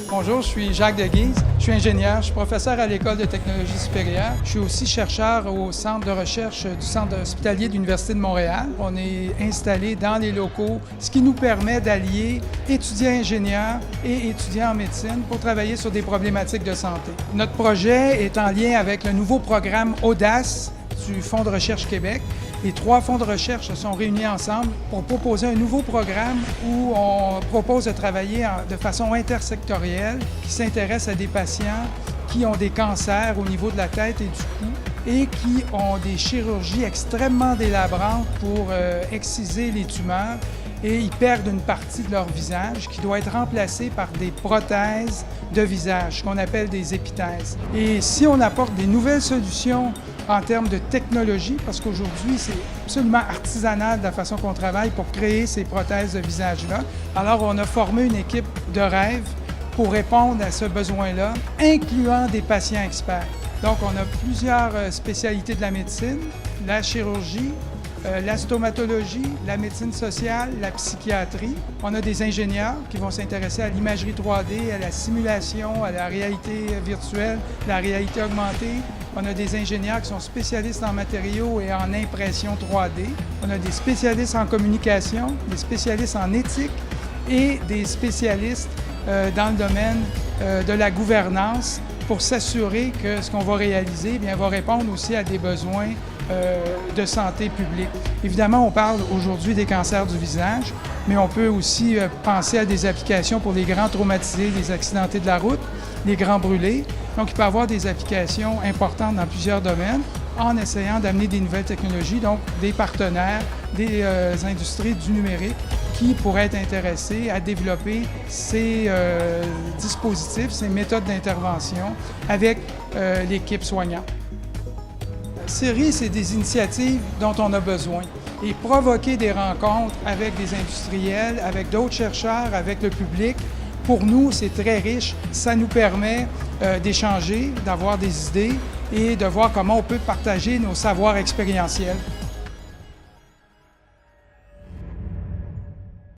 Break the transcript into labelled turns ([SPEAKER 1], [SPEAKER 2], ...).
[SPEAKER 1] Bonjour, je suis Jacques Deguise, je suis ingénieur, je suis professeur à l'École de technologie supérieure. Je suis aussi chercheur au centre de recherche du Centre hospitalier de l'Université de Montréal. On est installé dans les locaux, ce qui nous permet d'allier étudiants ingénieurs et étudiants en médecine pour travailler sur des problématiques de santé. Notre projet est en lien avec le nouveau programme Audace du Fonds de recherche Québec. Les 3 fonds de recherche se sont réunis ensemble pour proposer un nouveau programme où on propose de travailler de façon intersectorielle qui s'intéresse à des patients qui ont des cancers au niveau de la tête et du cou et qui ont des chirurgies extrêmement délabrantes pour exciser les tumeurs et ils perdent une partie de leur visage qui doit être remplacée par des prothèses de visage, qu'on appelle des épithèses. Et si on apporte des nouvelles solutions en termes de technologie, parce qu'aujourd'hui, c'est absolument artisanal de la façon qu'on travaille pour créer ces prothèses de visage-là, alors on a formé une équipe de rêve pour répondre à ce besoin-là, incluant des patients experts. Donc, on a plusieurs spécialités de la médecine, la chirurgie, la stomatologie, la médecine sociale, la psychiatrie. On a des ingénieurs qui vont s'intéresser à l'imagerie 3D, à la simulation, à la réalité virtuelle, la réalité augmentée. On a des ingénieurs qui sont spécialistes en matériaux et en impression 3D. On a des spécialistes en communication, des spécialistes en éthique et des spécialistes dans le domaine de la gouvernance pour s'assurer que ce qu'on va réaliser va répondre aussi à des besoins de santé publique. Évidemment, on parle aujourd'hui des cancers du visage, mais on peut aussi penser à des applications pour les grands traumatisés, les accidentés de la route, les grands brûlés. Donc, il peut y avoir des applications importantes dans plusieurs domaines en essayant d'amener des nouvelles technologies, donc des partenaires, des industries du numérique qui pourraient être intéressés à développer ces dispositifs, ces méthodes d'intervention avec l'équipe soignante. CIRI, c'est des initiatives dont on a besoin et provoquer des rencontres avec des industriels, avec d'autres chercheurs, avec le public, pour nous, c'est très riche. Ça nous permet d'échanger, d'avoir des idées et de voir comment on peut partager nos savoirs expérientiels.